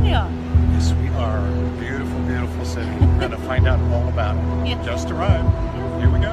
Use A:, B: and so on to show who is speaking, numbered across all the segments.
A: California.
B: Yes, we are. Beautiful, beautiful city. We're going to find out all about it.
A: Yeah.
B: Just arrived. Here we go.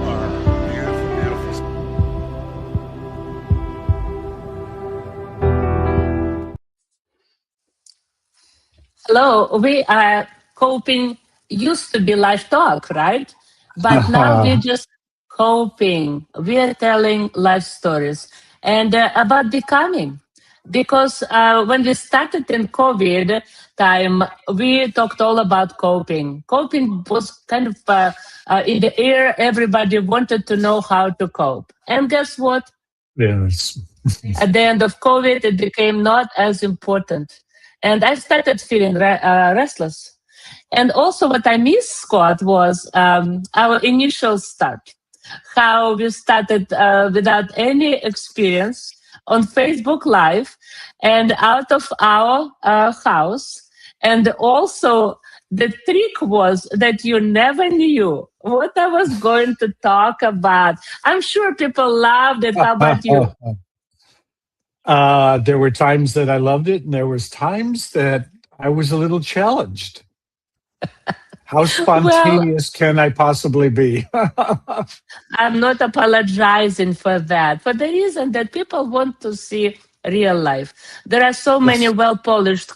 B: Our beautiful, beautiful.
C: Hello, we are coping. Used to be live talk, right? But now we're just coping. We are telling life stories and about becoming. Because when we started in COVID time, we talked all about coping. Coping was kind of in the air. Everybody wanted to know how to cope. And guess what?
D: Yes.
C: At the end of COVID, it became not as important. And I started feeling restless. And also, what I missed, Scott, was our initial start. How we started without any experience on Facebook Live and out of our house. And also, the trick was that you never knew what I was going to talk about. I'm sure people loved it. How about you?
D: There were times that I loved it, and there was times that I was a little challenged. How
C: Well,
D: spontaneous can I possibly be?
C: I'm not apologizing for that, for the reason that people want to see real life. There are so many
D: Yes.
C: well polished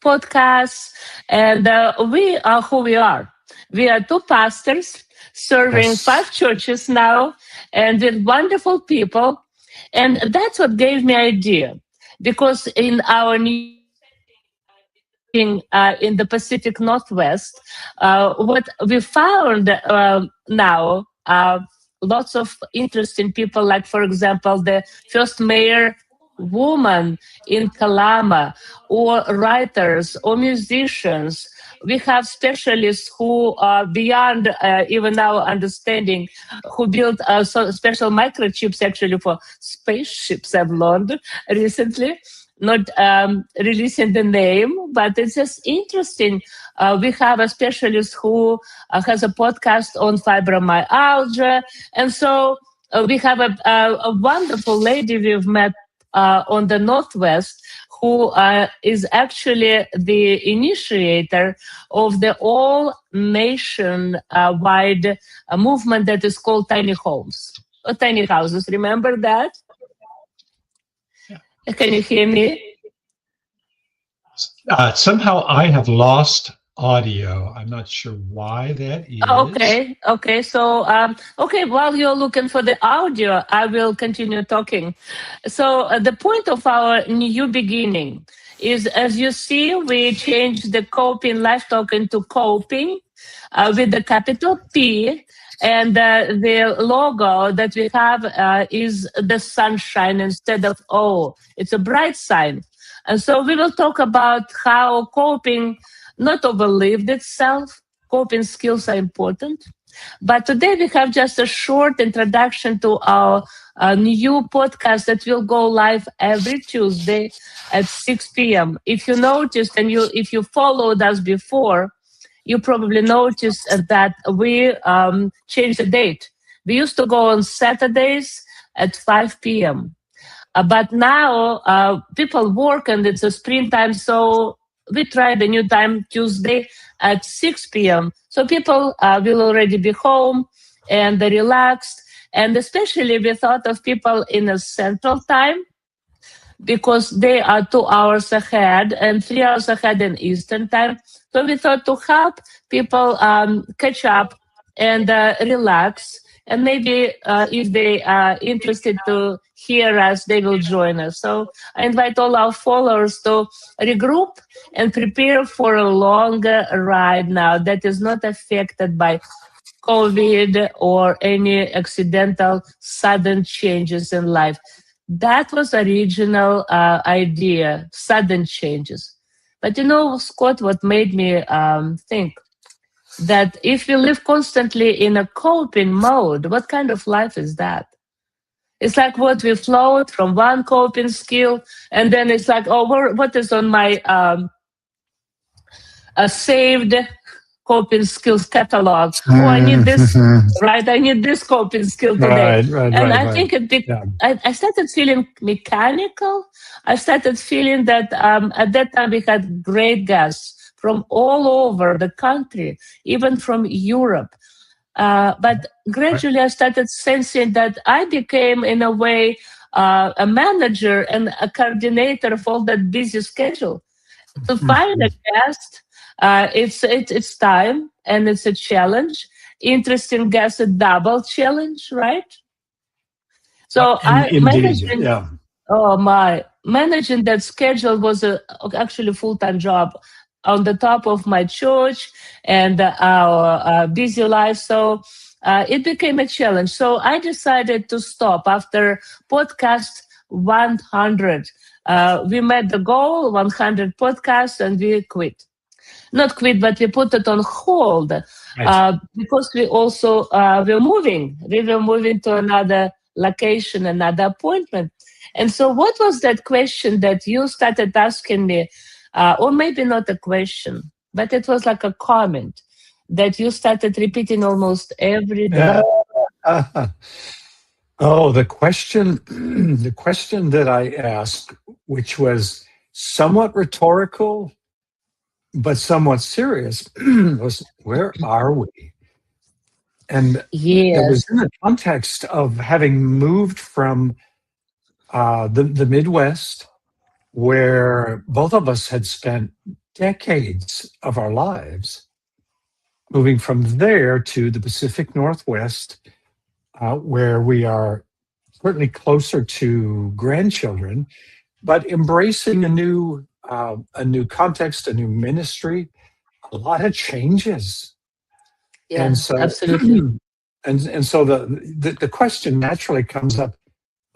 C: podcasts, and we are who we are. We are two pastors serving
D: Yes.
C: 5 churches now, and with wonderful people. And that's what gave me idea, because in our new in the Pacific Northwest, what we found now lots of interesting people, like, for example, the first mayor woman in Kalama, or writers or musicians. We have specialists who are beyond even our understanding, who built special microchips actually for spaceships, I've learned recently. Not releasing the name, but it's just interesting. We have a specialist who has a podcast on fibromyalgia. And so we have a wonderful lady we've met on the Northwest who is actually the initiator of the all nation wide movement that is called Tiny Homes, or Tiny Houses. Remember that? Can you hear me?
E: Somehow I have lost audio. I'm not sure why that is.
C: Okay. So, while you're looking for the audio, I will continue talking. So, the point of our new beginning is, as you see, we changed the coping life talk into coping with the capital P. And the logo that we have is the sunshine instead of O. It's a bright sign. And so we will talk about how coping not overlived itself. Coping skills are important. But today we have just a short introduction to our new podcast that will go live every Tuesday at 6 p.m. If you noticed, and if you followed us before, you probably noticed that we changed the date. We used to go on Saturdays at 5 p.m. But now people work and it's a springtime, so we tried a new time, Tuesday at 6 p.m. So people will already be home and relaxed. And especially we thought of people in a central time, because they are 2 hours ahead and 3 hours ahead in Eastern time. So we thought to help people catch up and relax and maybe if they are interested to hear us, they will join us. So I invite all our followers to regroup and prepare for a longer ride now that is not affected by COVID or any accidental sudden changes in life. That was original idea, sudden changes. But Scott, what made me think that if we live constantly in a coping mode, what kind of life is that? It's like what we float from one coping skill, and then it's like, oh, what is on my saved coping skills catalog? Oh, I need this, right? I need this coping skill today. And I think I started feeling mechanical. I started feeling that at that time we had great guests from all over the country, even from Europe. But gradually I started sensing that I became, in a way, a manager and a coordinator of all that busy schedule. To find a guest, it's time and it's a challenge. Interesting guest, a double challenge, right? So managing that schedule was actually a full-time job on the top of my church and our busy life. So it became a challenge. So I decided to stop after podcast 100. We met the goal, 100 podcasts, and we quit. Not quit, but we put it on hold because we also were moving. We were moving to another location, another appointment. And so what was that question that you started asking me? Or maybe not a question, but it was like a comment that you started repeating almost every day.
D: The question that I asked, which was somewhat rhetorical, but somewhat serious, was, where are we? And it was in the context of having moved from the Midwest, where both of us had spent decades of our lives, moving from there to the Pacific Northwest, where we are certainly closer to grandchildren, but embracing a new context, a new ministry, a lot of changes.
C: Yeah,
D: and so,
C: absolutely.
D: And so the question naturally comes up: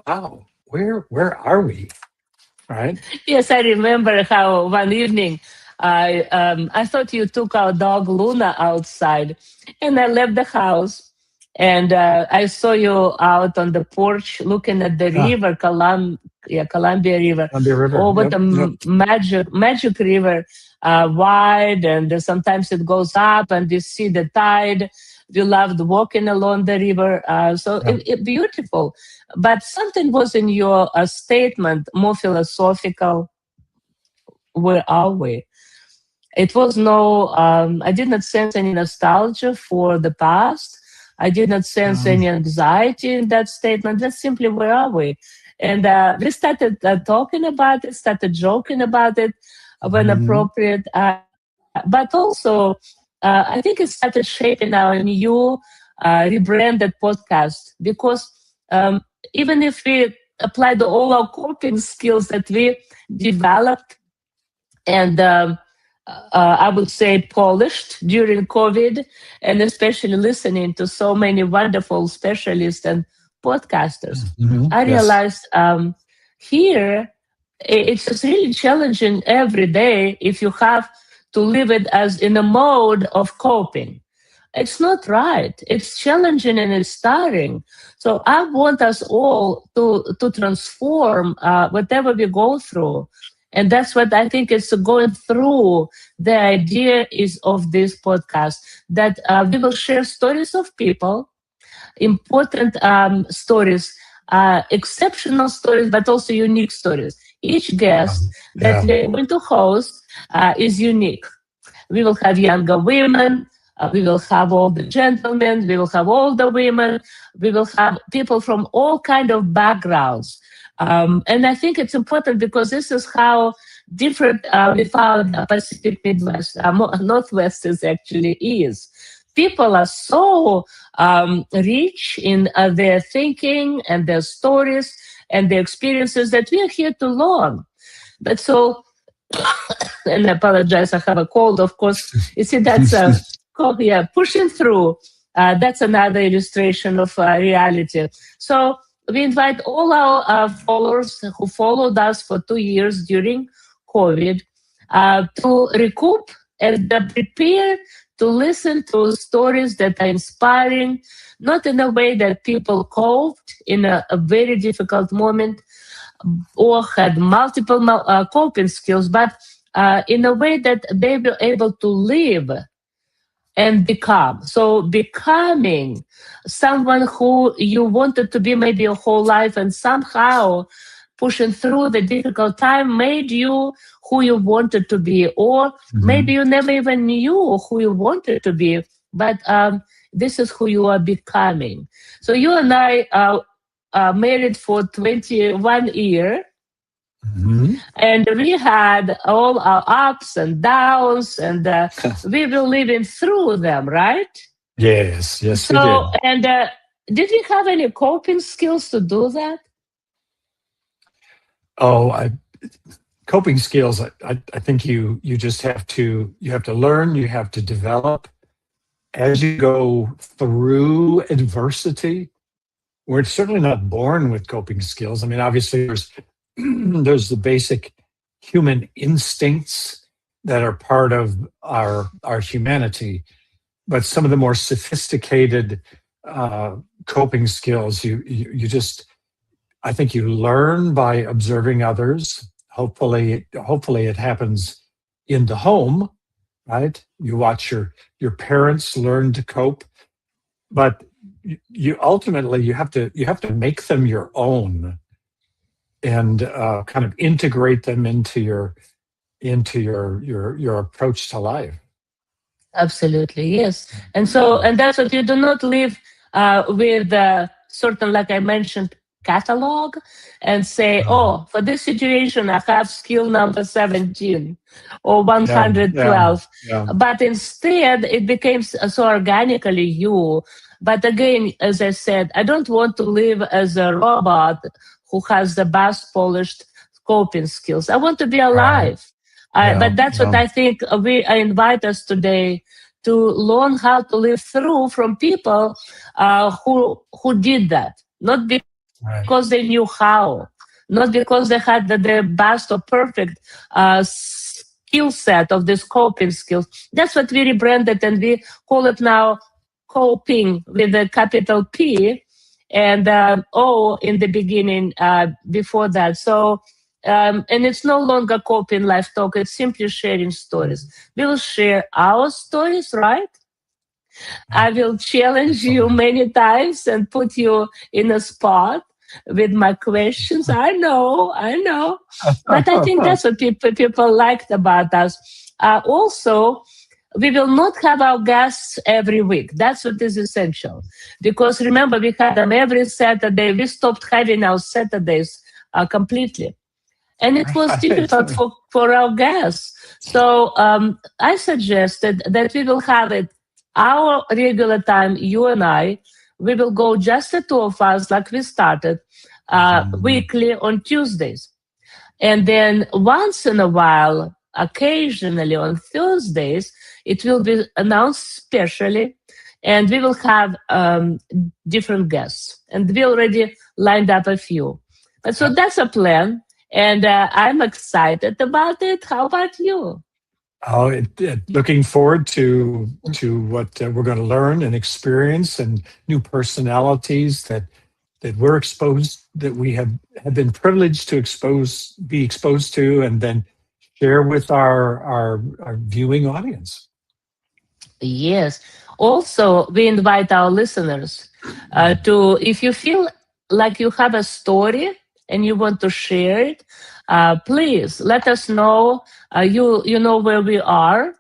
D: wow, where are we? Right?
C: Yes, I remember how one evening I thought you took our dog Luna outside, and I left the house, and I saw you out on the porch looking at the river, Columbia River. Oh, what a magic river, wide, and sometimes it goes up, and you see the tide. We loved walking along the river, so it beautiful. But something was in your statement more philosophical. Where are we? It was I did not sense any nostalgia for the past. I did not sense any anxiety in that statement. Just simply, where are we? And we started talking about it, started joking about it when appropriate. But also, I think it started shaping our new rebranded podcast because even if we applied all our coping skills that we developed and I would say polished during COVID, and especially listening to so many wonderful specialists and podcasters, I realized here it's just really challenging every day if you have to live it as in a mode of coping. It's not right. It's challenging and it's tiring. So I want us all to transform whatever we go through. And that's what I think is going through. The idea is of this podcast that we will share stories of people, important stories, exceptional stories, but also unique stories. Each guest that we're going to host is unique. We will have younger women. We will have all the gentlemen. We will have all the women. We will have people from all kind of backgrounds. And I think it's important because this is how different we found Pacific Midwest, Northwest is actually is. people are so rich in their thinking and their stories and their experiences that we are here to learn. But so, and I apologize, I have a cold, of course. You see, that's yeah, pushing through. That's another illustration of reality. So we invite all our followers who followed us for 2 years during COVID to recoup and prepare to listen to stories that are inspiring, not in a way that people coped in a very difficult moment or had multiple coping skills, but in a way that they were able to live and become. So becoming someone who you wanted to be maybe your whole life, and somehow pushing through the difficult time made you who you wanted to be, or maybe you never even knew who you wanted to be, but this is who you are becoming. So you and I are married for 21 years. And we had all our ups and downs, and we were living through them, right?
D: Yes, we
C: So,
D: did.
C: and did you have any coping skills to do that?
D: Oh, coping skills. I think you just have to learn. You have to develop as you go through adversity. We're certainly not born with coping skills. I mean, obviously, there's the basic human instincts that are part of our humanity, but some of the more sophisticated coping skills, you just, I think you learn by observing others. Hopefully it happens in the home, right? You watch your parents learn to cope, but you ultimately you have to make them your own and kind of integrate them into your approach to life.
C: Absolutely, yes. And so, and that's what you do not live with certain, like I mentioned, catalog and say, oh, for this situation, I have skill number 17 or 112.
D: Yeah.
C: But instead, it becomes so organically you. But again, as I said, I don't want to live as a robot who has the best polished coping skills. I want to be alive. But that's what I think we invite us today to learn how to live through from people who did that, not because they knew how, not because they had the best or perfect skill set of this coping skills. That's what we rebranded, and we call it now CoPing with a capital P and O in the beginning before that. So. And it's no longer coping life talk, it's simply sharing stories. We will share our stories, right? I will challenge you many times and put you in a spot with my questions. I know. But I think that's what people liked about us. Also, we will not have our guests every week. That's what is essential. Because remember, we had them every Saturday. We stopped having our Saturdays completely. And it was difficult for our guests. So I suggested that we will have it our regular time, you and I. We will go just the two of us, like we started, weekly on Tuesdays. And then once in a while, occasionally on Thursdays, it will be announced specially, and we will have different guests. And we already lined up a few. But so that's a plan. And I'm excited about it. How about you?
D: Oh, looking forward to what we're going to learn and experience, and new personalities that we're exposed, that we have been privileged to be exposed to, and then share with our viewing audience.
C: Yes. Also, we invite our listeners to, if you feel like you have a story and you want to share it, please let us know. You know where we are.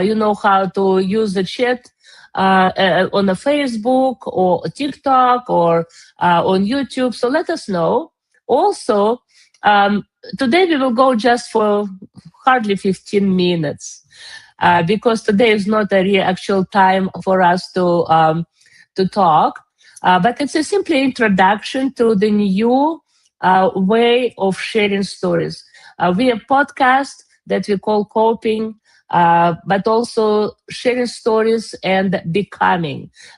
C: You know how to use the chat on the Facebook or TikTok or on YouTube. So let us know. Also, today we will go just for hardly 15 minutes. because today is not a real actual time for us to talk. But it's a simply introduction to the new way of sharing stories. We have a podcast that we call CoPing, but also sharing stories and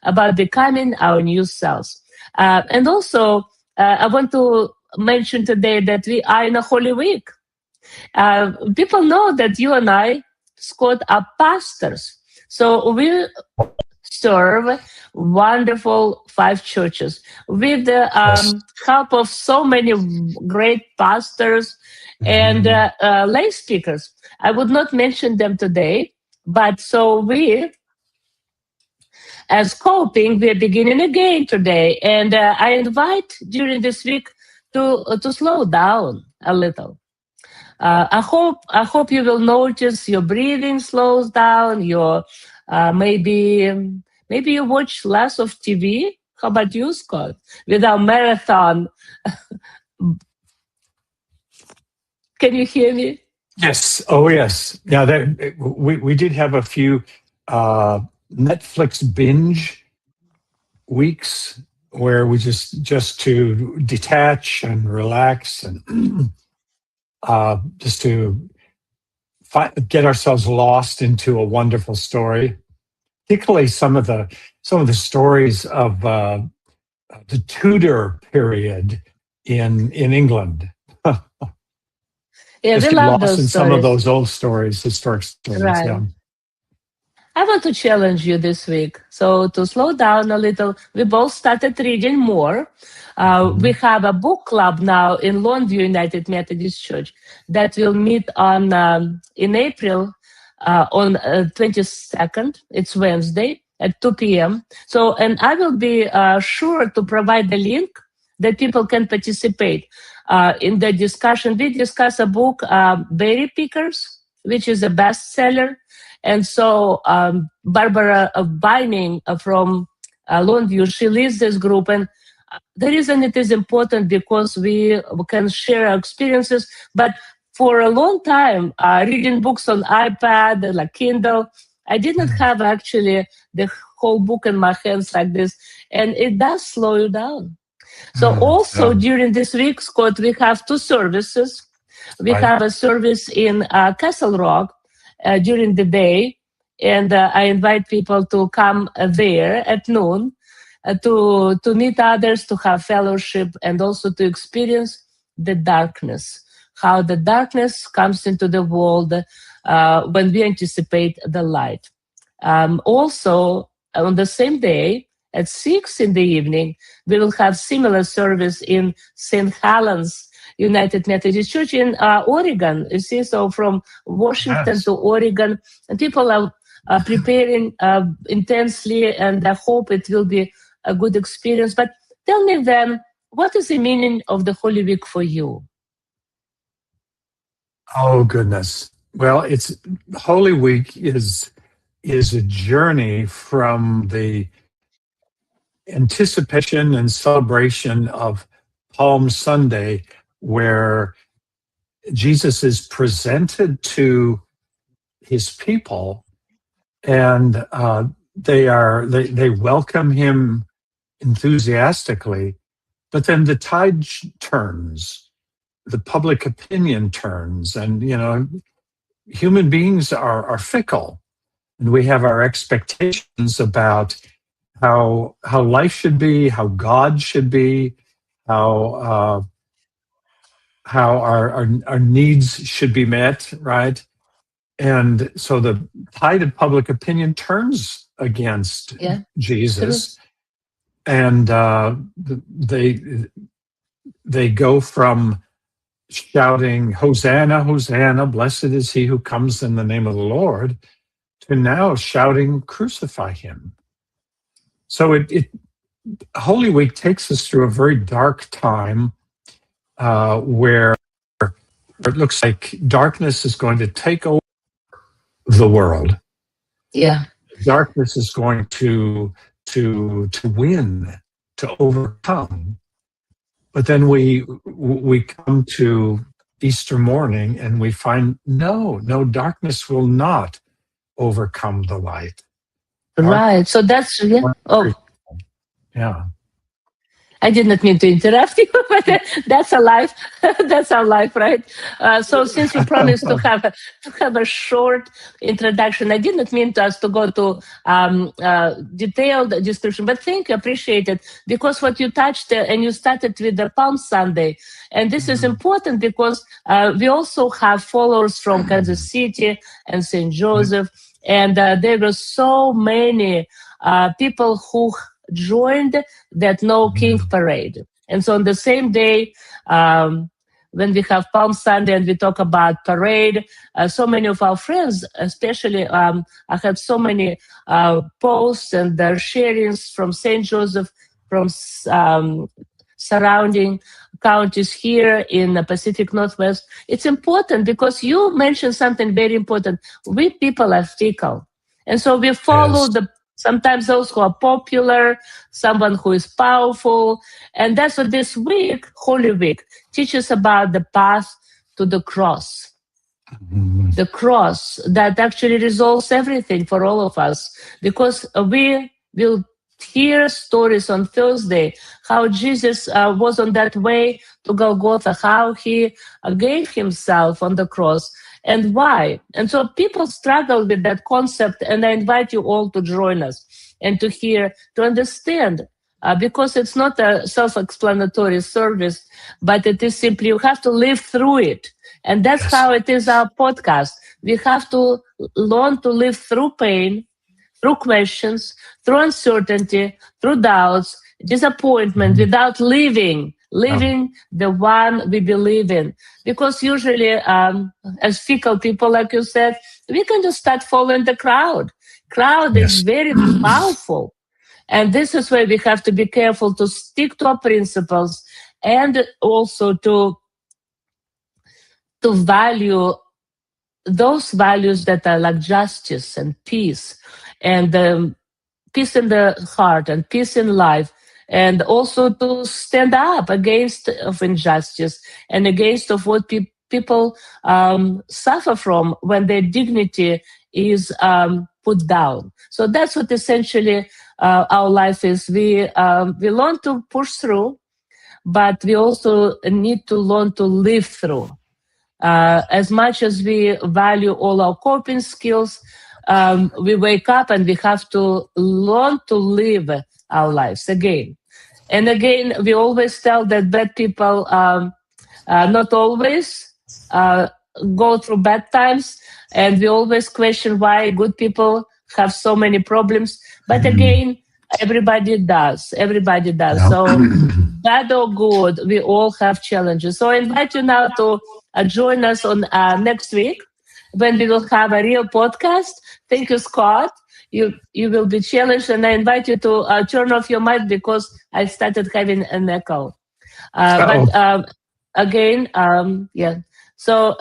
C: about becoming our new selves. And also, I want to mention today that we are in a Holy Week. People know that you and I, Scott, are pastors. So we serve wonderful 5 churches with the
D: Yes.
C: help of so many great pastors and lay speakers. I would not mention them today, but so we, as CoPing, we're beginning again today. And I invite during this week to slow down a little. I hope you will notice your breathing slows down. Your maybe you watch less of TV. How about you, Scott? With our marathon, can you hear me?
D: Yes. Oh, yes. Yeah. We did have a few Netflix binge weeks where we just to detach and relax and just to get ourselves lost into a wonderful story. Particularly some of the stories of the Tudor period in England.
C: Yeah,
D: Just
C: we
D: get
C: love
D: lost
C: those
D: in some of
C: stories.
D: those old stories, historic stories.
C: Right.
D: Yeah.
C: I want to challenge you this week. So to slow down a little, we both started reading more. We
D: Mhm.
C: have a book club now in Longview United Methodist Church that will meet on in April on 22nd. It's Wednesday at 2 p.m. So, and I will be sure to provide the link that people can participate in the discussion. We discuss a book, Berry Pickers, which is a bestseller. And so Barbara Bining from Longview, she leads this group. And the reason it is important because we can share our experiences. But for a long time, reading books on iPad, like Kindle, I didn't have actually the whole book in my hands like this. And it does slow you down. So also
D: Yeah.
C: during this week, Scott, we have 2 services. We
D: Right.
C: have a service in Castle Rock during the day, and I invite people to come there at noon to meet others, to have fellowship, and also to experience the darkness, how the darkness comes into the world when we anticipate the light. Also, on the same day, at 6 in the evening, we will have similar service in St. Helens United Methodist Church in Oregon. You see, so from Washington
D: Yes.
C: to Oregon, and people are preparing intensely, and I hope it will be a good experience. But tell me then, what is the meaning of the Holy Week for you?
D: Oh goodness. Well, it's Holy Week is a journey from the anticipation and celebration of Palm Sunday, where Jesus is presented to his people, and they welcome him enthusiastically. But then the tide turns, the public opinion turns, and human beings are fickle, and we have our expectations about how life should be, how God should be, how our needs should be met, right? And so the tide of public opinion turns against
C: Yeah, true.
D: Jesus, and they they go from shouting "Hosanna, Hosanna, blessed is he who comes in the name of the Lord," to now shouting "Crucify him." So it Holy Week takes us through a very dark time where it looks like darkness is going to take over the world.
C: Yeah.
D: Darkness is going to win, to overcome. But then we come to Easter morning and we find no, darkness will not overcome the light.
C: Right. So that's oh,
D: Yeah.
C: I did not mean to interrupt you, but that's a life. That's our life, right? So since you promised to have a short introduction, I did not mean to us to go to detailed description, but thank you, appreciate it, because what you touched and you started with the Palm Sunday, and this is important because we also have followers from Kansas City and St. Joseph, and there were so many people who joined that No King parade. And so on the same day, when we have Palm Sunday and we talk about parade, so many of our friends, especially I had so many posts and their sharings from St. Joseph, from surrounding counties here in the Pacific Northwest. It's important because you mentioned something very important. We people are fickle. And so we follow sometimes those who are popular, someone who is powerful. And that's what this week, Holy Week, teaches about the path to the cross. The cross that actually resolves everything for all of us. Because we will hear stories on Thursday, how Jesus was on that way to Golgotha, how he gave himself on the cross. And why? And so people struggle with that concept, and I invite you all to join us and to hear, to understand, because it's not a self-explanatory service, but it is simply you have to live through it. And that's how it is our podcast. We have to learn to live through pain, through questions, through uncertainty, through doubts, disappointment, without living the one we believe in. Because usually, as fickle people, like you said, we can just start following the crowd. Crowd is very powerful. And this is where we have to be careful to stick to our principles and also to value those values that are like justice and peace and peace in the heart and peace in life, and also to stand up against of injustice and against of what people suffer from when their dignity is put down. So that's what essentially our life is. We learn to push through, but we also need to learn to live through. As much as we value all our coping skills, we wake up and we have to learn to live our lives again. And again, we always tell that bad people not always go through bad times, and we always question why good people have so many problems. But again, everybody does. Everybody does.
D: Yeah.
C: So bad or good, we all have challenges. So I invite you now to join us on next week when we will have a real podcast. Thank you, Scott. You will be challenged, and I invite you to turn off your mic because I started having an echo. But again, yeah. So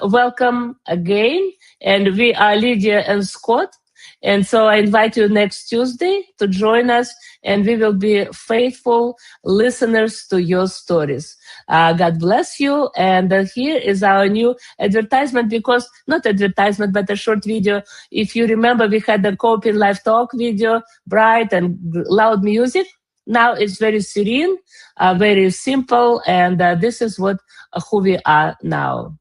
C: welcome again, and we are Lydia and Scott. And so I invite you next Tuesday to join us, and we will be faithful listeners to your stories. God bless you. And here is our new advertisement, because not advertisement, but a short video. If you remember, we had the CoPing live talk video, bright and loud music. Now it's very serene, very simple, and this is who we are now.